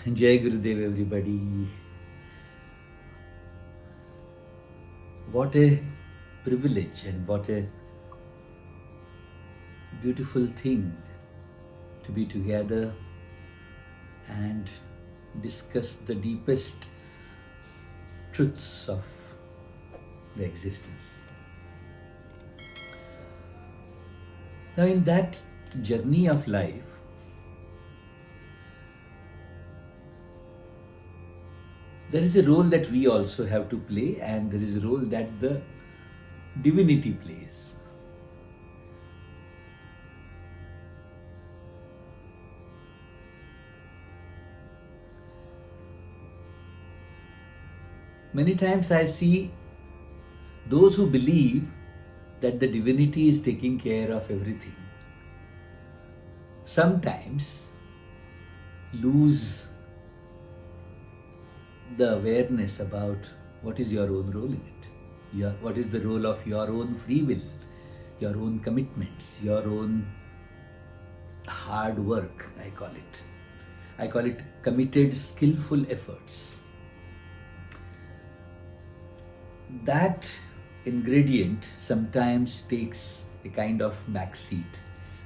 Jai Gurudev, everybody. What a privilege and what a beautiful thing to be together and discuss the deepest truths of the existence. Now, in that journey of life, there is a role that we also have to play, and there is a role that the divinity plays. Many times I see those who believe that the divinity is taking care of everything sometimes lose the awareness about what is your own role in it. What is the role of your own free will, your own commitments, your own hard work, I call it. I call it committed, skillful efforts. That ingredient sometimes takes a kind of backseat,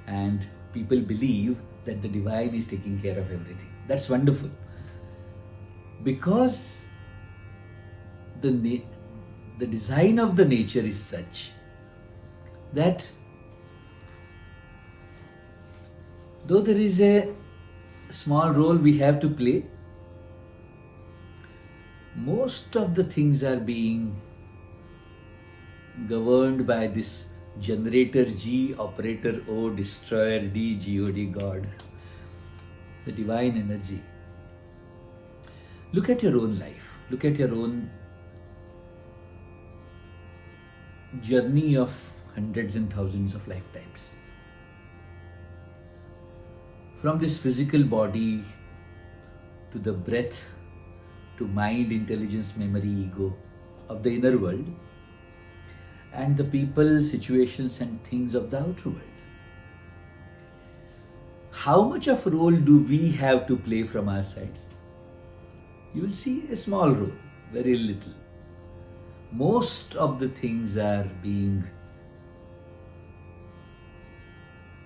and people believe that the divine is taking care of everything. That's wonderful. Because the design of the nature is such that though there is a small role we have to play, most of the things are being governed by this generator G, operator O, destroyer D, God, God, the divine energy. Look at your own life. Look at your own journey of hundreds and thousands of lifetimes. From this physical body to the breath to mind, intelligence, memory, ego of the inner world, and the people, situations, and things of the outer world. How much of a role do we have to play from our sides? You will see a small role, very little. Most of the things are being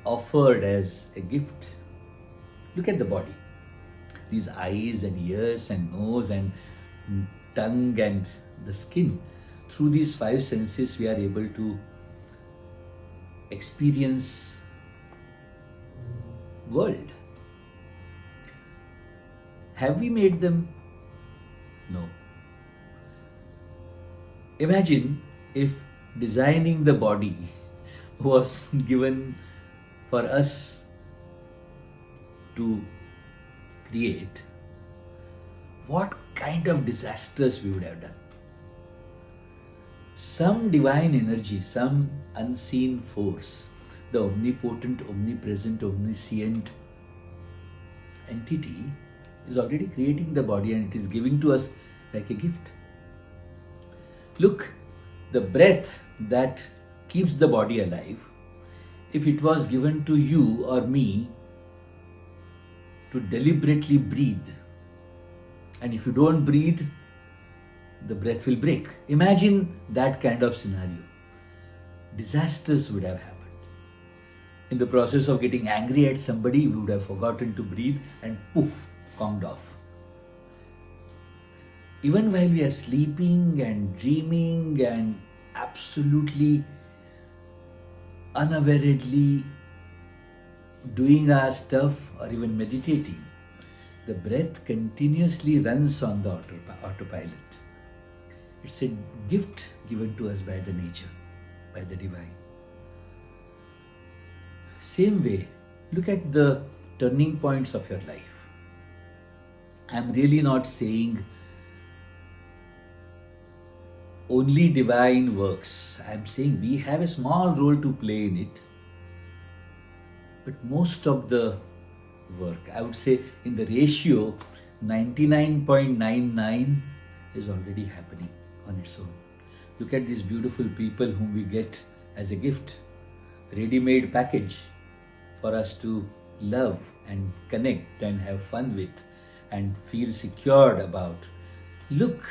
offered as a gift. Look at the body. These eyes and ears and nose and tongue and the skin. Through these five senses, we are able to experience world. Have we made them? No. Imagine if designing the body was given for us to create, what kind of disasters we would have done. Some divine energy, some unseen force, the omnipotent, omnipresent, omniscient entity is already creating the body, and it is giving to us like a gift. Look, the breath that keeps the body alive, if it was given to you or me to deliberately breathe, and if you don't breathe, the breath will break. Imagine that kind of scenario. Disasters would have happened. In the process of getting angry at somebody, we would have forgotten to breathe and poof, conked off. Even while we are sleeping and dreaming and absolutely unawareedly doing our stuff or even meditating, the breath continuously runs on the autopilot. It's a gift given to us by the nature, by the divine. Same way, look at the turning points of your life. I'm really not saying only divine works. I'm saying we have a small role to play in it. But most of the work, I would say in the ratio, 99.99 is already happening on its own. Look at these beautiful people whom we get as a gift, ready-made package for us to love and connect and have fun with and feel secured about. Look,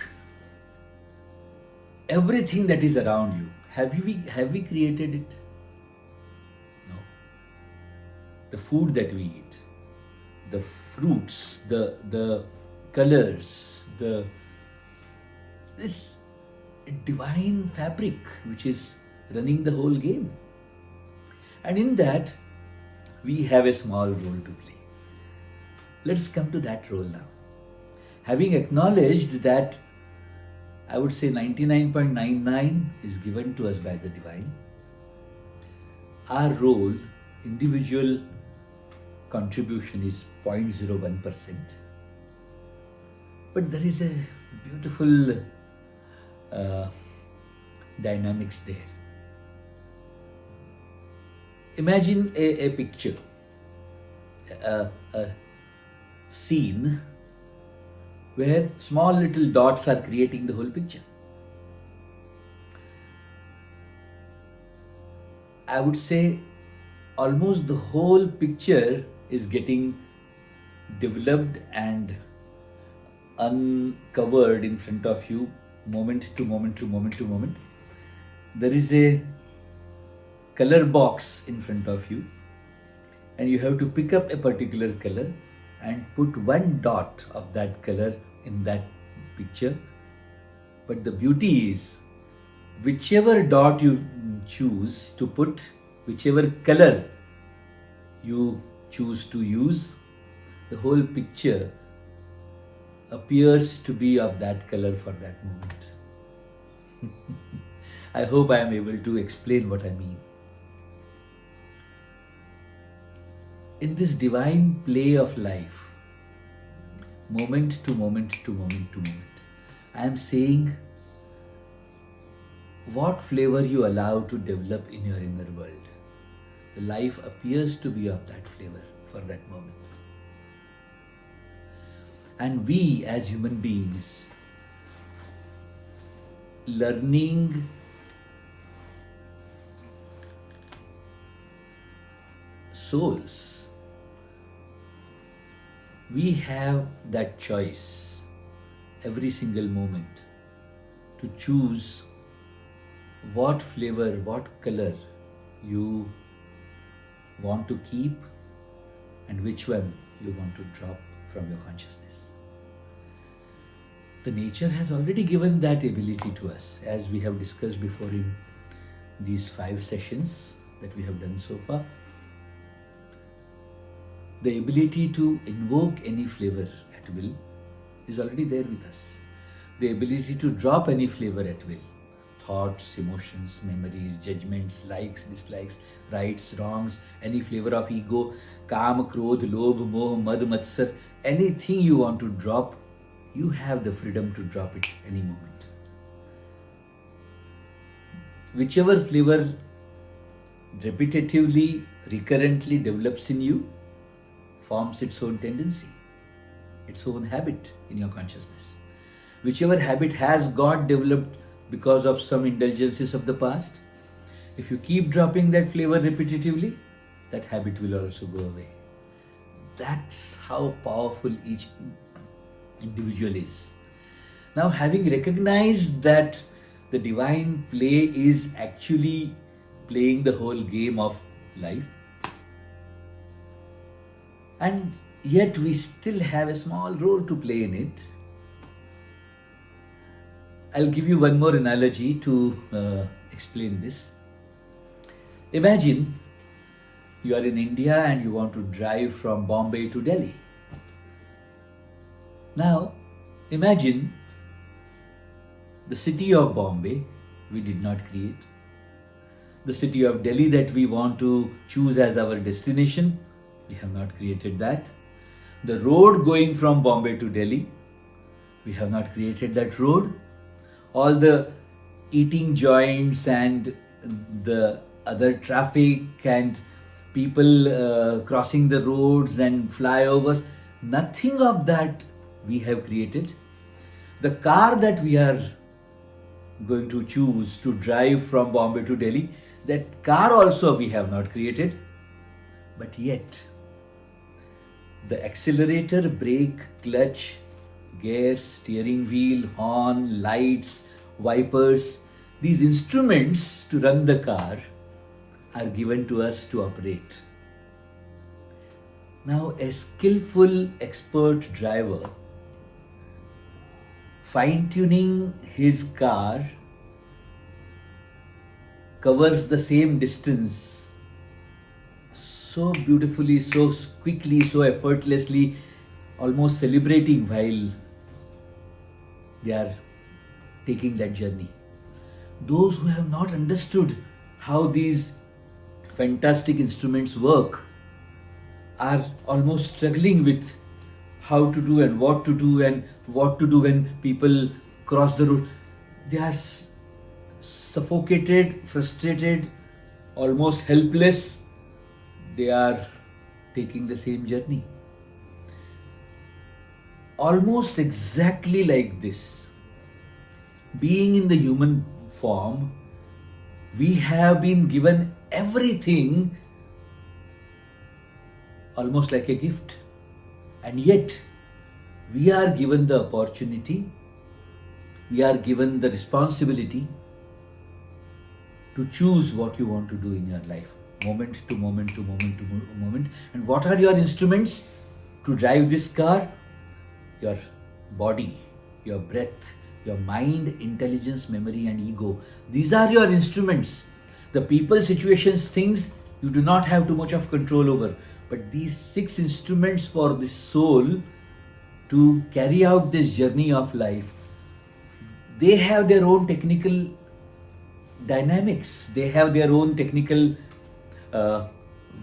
everything that is around you, have we created it? No. The food that we eat, the fruits, the colors, this divine fabric which is running the whole game. And in that, we have a small role to play. Let's come to that role now. Having acknowledged that, I would say 99.99 is given to us by the divine. Our role, individual contribution is 0.01%. But there is a beautiful dynamics there. Imagine a picture, a scene where small little dots are creating the whole picture. I would say almost the whole picture is getting developed and uncovered in front of you, moment to moment to moment to moment. There is a color box in front of you, and you have to pick up a particular color and put one dot of that color in that picture. But the beauty is, whichever dot you choose to put, whichever color you choose to use, the whole picture appears to be of that color for that moment. I hope I am able to explain what I mean. In this divine play of life, moment to moment to moment to moment, I am saying, what flavor you allow to develop in your inner world, the life appears to be of that flavor for that moment. And we as human beings, learning souls, we have that choice every single moment to choose what flavor, what color you want to keep and which one you want to drop from your consciousness. The nature has already given that ability to us, as we have discussed before in these 5 sessions that we have done so far. The ability to invoke any flavor at will is already there with us. The ability to drop any flavor at will, thoughts, emotions, memories, judgments, likes, dislikes, rights, wrongs, any flavor of ego, kam, krodh, lobh, moh, mad, matsar, anything you want to drop, you have the freedom to drop it any moment. Whichever flavor repetitively, recurrently develops in you, forms its own tendency, its own habit in your consciousness. Whichever habit has got developed because of some indulgences of the past, if you keep dropping that flavor repetitively, that habit will also go away. That's how powerful each individual is. Now, having recognized that the divine play is actually playing the whole game of life, and yet we still have a small role to play in it. I'll give you one more analogy to explain this. Imagine you are in India and you want to drive from Bombay to Delhi. Now, imagine the city of Bombay we did not create. The city of Delhi that we want to choose as our destination, we have not created that. The road going from Bombay to Delhi, we have not created that road. All the eating joints and the other traffic and people crossing the roads and flyovers, nothing of that we have created. The car that we are going to choose to drive from Bombay to Delhi, that car also we have not created. But yet, The accelerator, brake, clutch, gear, steering wheel, horn, lights, wipers, these instruments to run the car are given to us to operate. Now, a skillful expert driver fine-tuning his car covers the same distance so beautifully, so quickly, so effortlessly, almost celebrating while they are taking that journey. Those who have not understood how these fantastic instruments work are almost struggling with how to do and what to do and what to do when people cross the road. They are suffocated, frustrated, almost helpless. They are taking the same journey. Almost exactly like this. Being in the human form, we have been given everything almost like a gift. And yet, we are given the opportunity, we are given the responsibility to choose what you want to do in your life, moment to moment to moment to moment. And what are your instruments to drive this car? Your body, your breath, your mind, intelligence, memory, and ego. These are your instruments. The people, situations, things you do not have too much of control over. But these 6 instruments for the soul to carry out this journey of life, they have their own technical dynamics. They have their own technical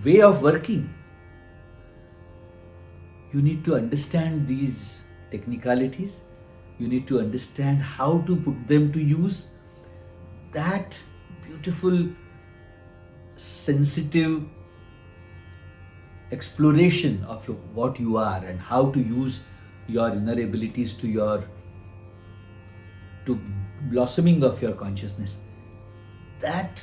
way of working. You need to understand these technicalities. You need to understand how to put them to use. That beautiful, sensitive exploration of what you are and how to use your inner abilities to blossoming of your consciousness. That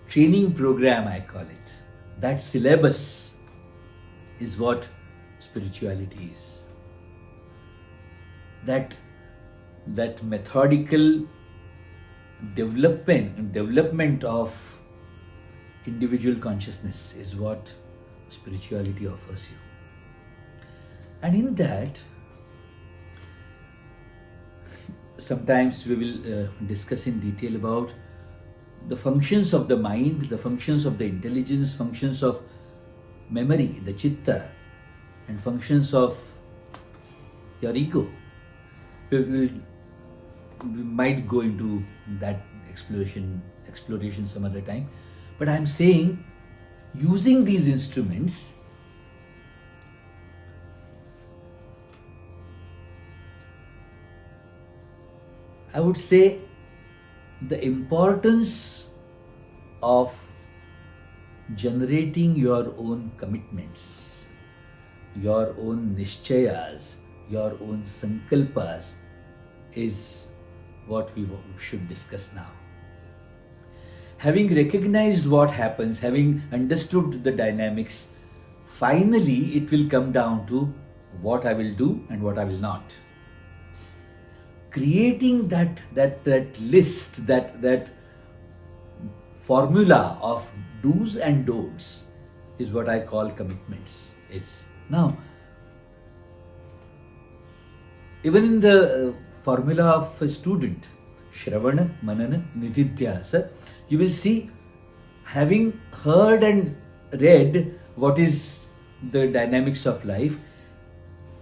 training program, I call it, that syllabus is what spirituality is. That methodical development of individual consciousness is what spirituality offers you. And in that, sometimes we will discuss in detail about the functions of the mind, the functions of the intelligence, functions of memory, the chitta, and functions of your ego. We might go into that exploration some other time. But I'm saying, using these instruments, I would say the importance of generating your own commitments, your own nishchayas, your own sankalpas is what we should discuss now. Having recognized what happens, having understood the dynamics, finally it will come down to what I will do and what I will not. Creating that list, that formula of do's and don'ts is what I call commitments. Now, even in the formula of a student, Shravana, Manana, Nididhyasa, you will see, having heard and read what is the dynamics of life,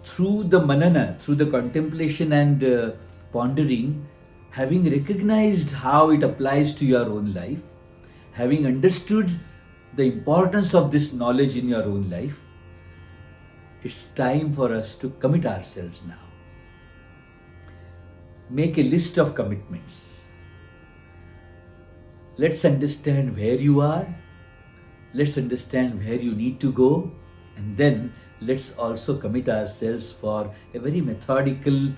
through the manana, through the contemplation and pondering, having recognized how it applies to your own life, having understood the importance of this knowledge in your own life, it's time for us to commit ourselves now. Make a list of commitments. Let's understand where you are. Let's understand where you need to go. And then let's also commit ourselves for a very methodical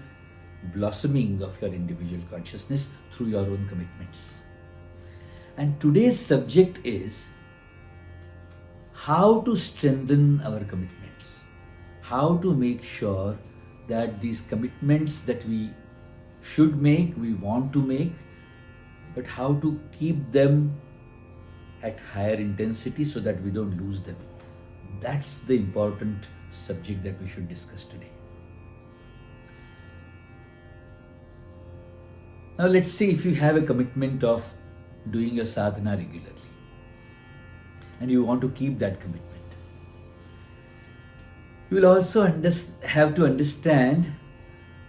blossoming of your individual consciousness through your own commitments. And today's subject is how to strengthen our commitments, how to make sure that these commitments that we should make, we want to make, but how to keep them at higher intensity so that we don't lose them. That's the important subject that we should discuss today. Now let's say if you have a commitment of doing your sadhana regularly and you want to keep that commitment, you will also have to understand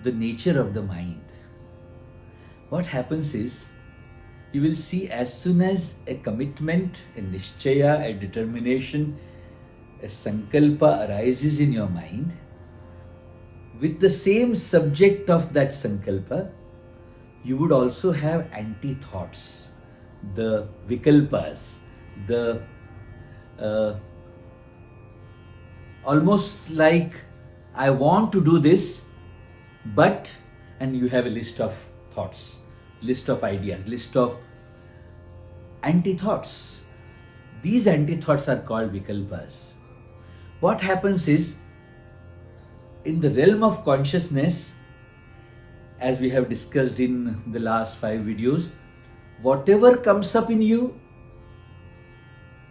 the nature of the mind. What happens is, you will see as soon as a commitment, a nishchaya, a determination, a sankalpa arises in your mind, with the same subject of that sankalpa, you would also have anti-thoughts, the vikalpas, the almost like, I want to do this, but, and you have a list of thoughts, list of ideas, list of anti-thoughts. These anti-thoughts are called vikalpas. What happens is, in the realm of consciousness, as we have discussed in the last 5 videos, whatever comes up in you,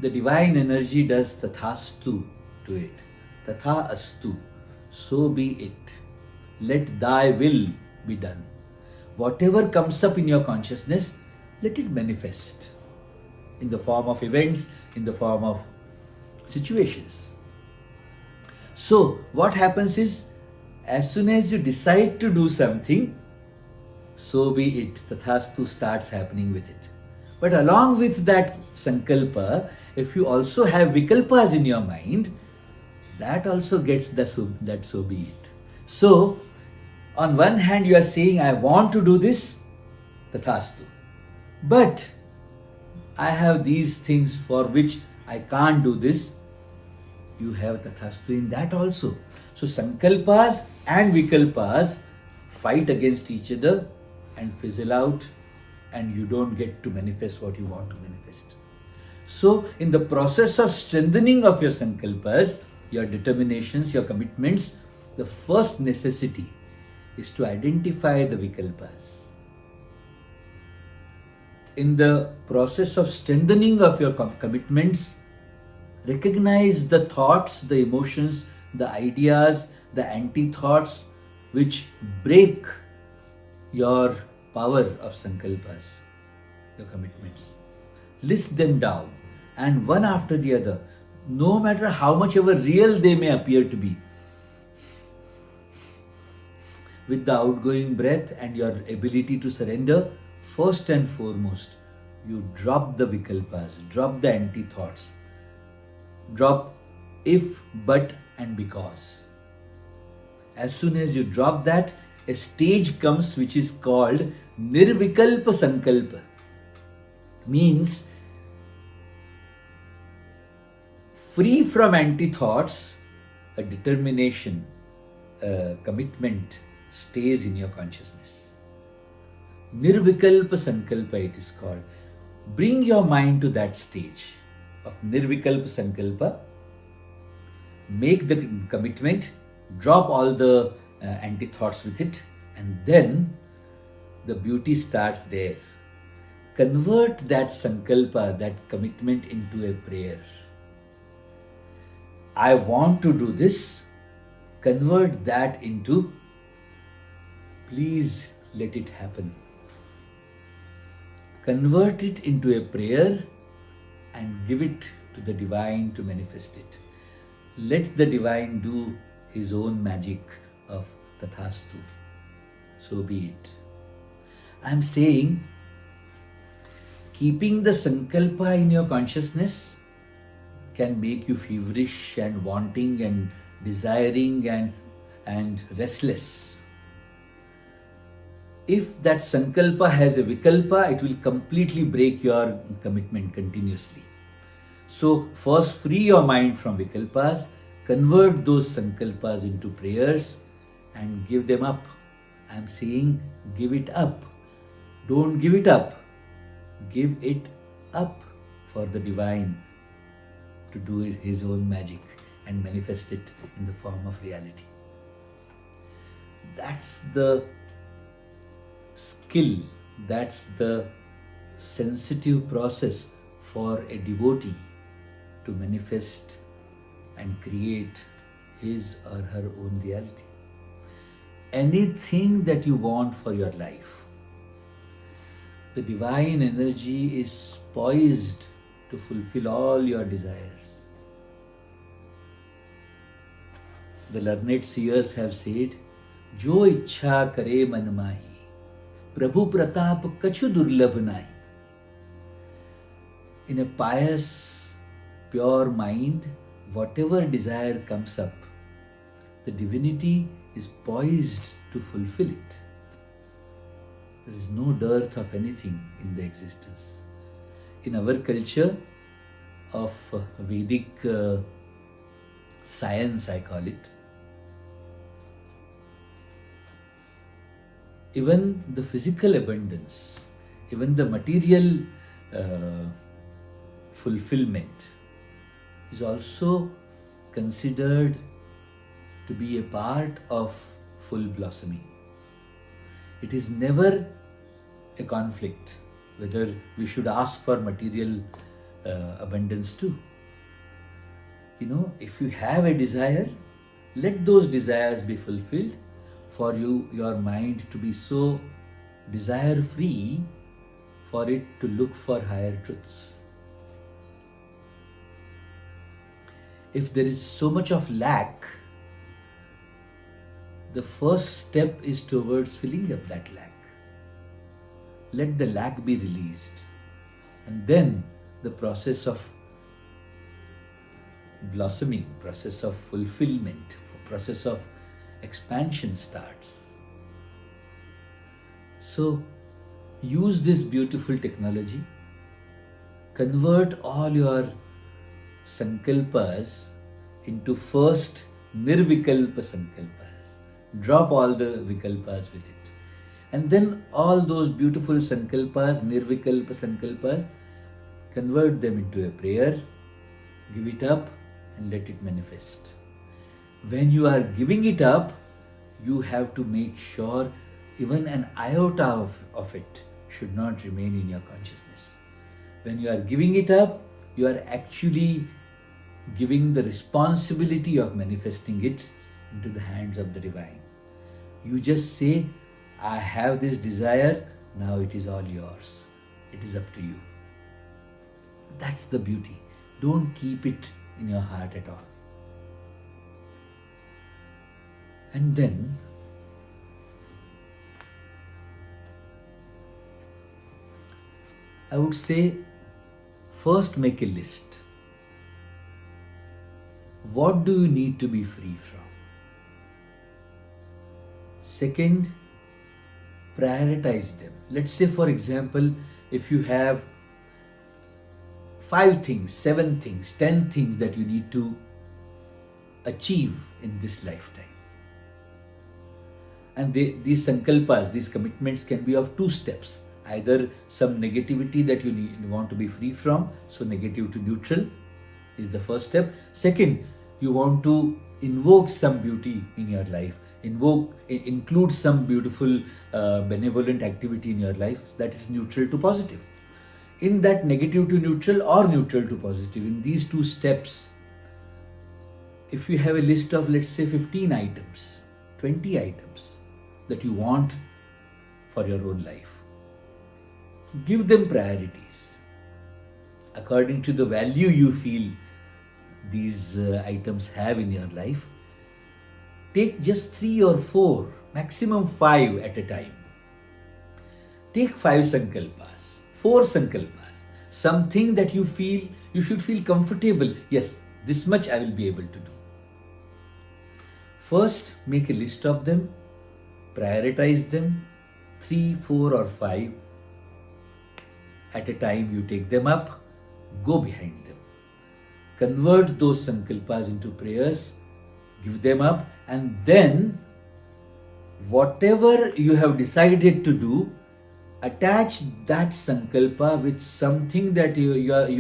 the divine energy does tathastu to it. Tatha astu, so be it. Let thy will be done. Whatever comes up in your consciousness, let it manifest in the form of events, in the form of situations. So what happens is, as soon as you decide to do something, so be it, tathastu starts happening with it. But along with that sankalpa, if you also have vikalpas in your mind, that also gets that so be it. So on one hand you are saying, I want to do this, tathastu, but I have these things for which I can't do this. You have tathastu in that also. So sankalpas and vikalpas fight against each other and fizzle out, and you don't get to manifest what you want to manifest. So in the process of strengthening of your sankalpas, your determinations, your commitments, the first necessity is to identify the vikalpas. In the process of strengthening of your commitments, recognize the thoughts, the emotions, the ideas, the anti-thoughts which break your power of sankalpas, your commitments. List them down, and one after the other, no matter how much ever real they may appear to be, with the outgoing breath and your ability to surrender, first and foremost, you drop the vikalpas, drop the anti-thoughts, drop if, but, and because. As soon as you drop that, a stage comes which is called nirvikalpa sankalpa. Means free from anti-thoughts, a determination, a commitment stays in your consciousness. Nirvikalpa sankalpa it is called. Bring your mind to that stage of nirvikalpa sankalpa. Make the commitment, drop all the anti-thoughts with it, and then the beauty starts there. Convert that sankalpa, that commitment, into a prayer. I want to do this. Convert that into, please let it happen. Convert it into a prayer and give it to the divine to manifest it. Let the divine do his own magic of tathastu. So be it. I am saying, keeping the sankalpa in your consciousness can make you feverish and wanting and desiring and restless. If that sankalpa has a vikalpa, it will completely break your commitment continuously. So first free your mind from vikalpas, convert those sankalpas into prayers and give them up. I am saying give it up. Don't give it up. Give it up for the divine to do his own magic and manifest it in the form of reality. That's the skill, that's the sensitive process for a devotee to manifest and create his or her own reality. Anything that you want for your life, the divine energy is poised to fulfill all your desires. The learned seers have said, Jo ichha kare man mahi, Prabhu pratap kachu durlabh nahi. In a pious, pure mind, whatever desire comes up, the divinity is poised to fulfill it. There is no dearth of anything in the existence. In our culture of Vedic science, I call it, even the physical abundance, even the material fulfillment is also considered to be a part of full blossoming. It is never a conflict whether we should ask for material abundance too. If you have a desire, let those desires be fulfilled for your mind to be so desire free for it to look for higher truths. If there is so much of lack, the first step is towards filling up that lack. Let the lack be released, and then the process of blossoming, process of fulfillment, process of expansion starts. So use this beautiful technology, convert all your sankalpas into first nirvikalpa sankalpas. Drop all the vikalpas with it. And then all those beautiful sankalpas, nirvikalpa sankalpas, convert them into a prayer, give it up and let it manifest. When you are giving it up, you have to make sure even an iota of it should not remain in your consciousness. When you are giving it up, you are actually giving the responsibility of manifesting it into the hands of the divine. You just say, I have this desire, now it is all yours. It is up to you. That's the beauty. Don't keep it in your heart at all. And then I would say, first make a list. What do you need to be free from? Second, prioritize them. Let's say, for example, if you have 5 things, 7 things, 10 things that you need to achieve in this lifetime. And these sankalpas, these commitments can be of 2 steps. Either some negativity that you want to be free from, so negative to neutral is the first step. Second, you want to invoke some beauty in your life, include some beautiful benevolent activity in your life that is neutral to positive. In that negative to neutral or neutral to positive, in these 2 steps, if you have a list of, let's say, 15 items, 20 items that you want for your own life, give them priorities according to the value you feel these items have in your life. Take just 3 or 4, maximum 5 at a time. Take 5 sankalpas, 4 sankalpas, something that you should feel comfortable. Yes, this much I will be able to do. First, make a list of them, prioritize them, 3, 4 or 5. At a time you take them up, go behind them. Convert those sankalpas into prayers, give them up, and then whatever you have decided to do, attach that sankalpa with something that you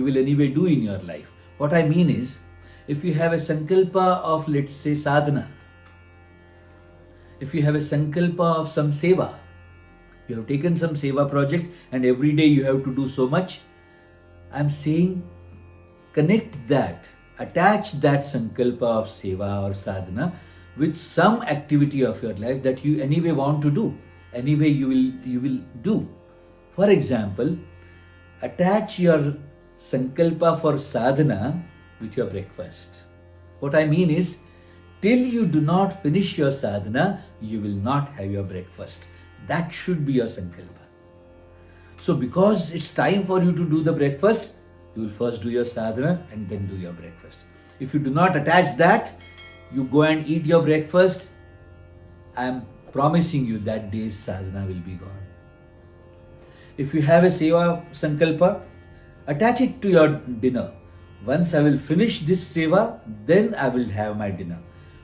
will anyway do in your life. What I mean is, if you have a sankalpa of, let's say, sadhana, if you have a sankalpa of some seva, you have taken some seva project and every day you have to do so much, I'm saying connect that, attach that sankalpa of seva or sadhana with some activity of your life that you anyway want to do, anyway you will do. For example, attach your sankalpa for sadhana with your breakfast. What I mean is, till you do not finish your sadhana, you will not have your breakfast. That should be your sankalpa. So because it's time for you to do the breakfast, you will first do your sadhana and then do your breakfast. If you do not attach that, you go and eat your breakfast, I am promising you that day's sadhana will be gone. If you have a seva sankalpa, attach it to your dinner. Once I will finish this seva, then I will have my dinner.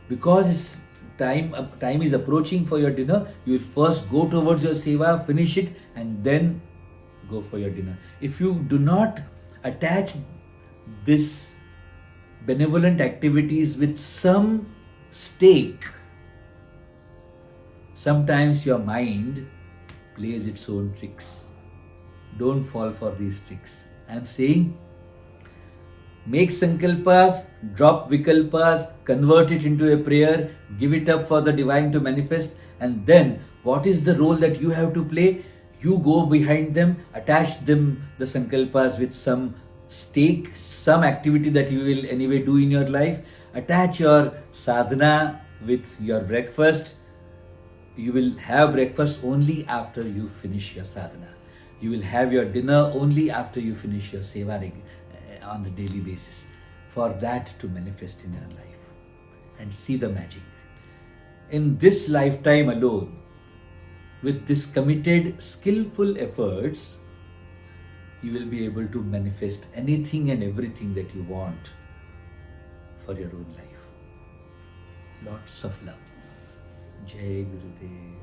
Because it's time is approaching for your dinner, you will first go towards your seva, finish it, and then go for your dinner. If you do not attach this benevolent activities with some stake, sometimes your mind plays its own tricks. Don't fall for these tricks. I am saying, make sankalpas, drop vikalpas, convert it into a prayer, give it up for the divine to manifest, and then what is the role that you have to play? You go behind them, attach them, the sankalpas, with some stake, some activity that you will anyway do in your life. Attach your sadhana with your breakfast. You will have breakfast only after you finish your sadhana. You will have your dinner only after you finish your seva on the daily basis, for that to manifest in your life and see the magic. In this lifetime alone, with this committed, skillful efforts, you will be able to manifest anything and everything that you want for your own life. Lots of love. Jai Gurudev.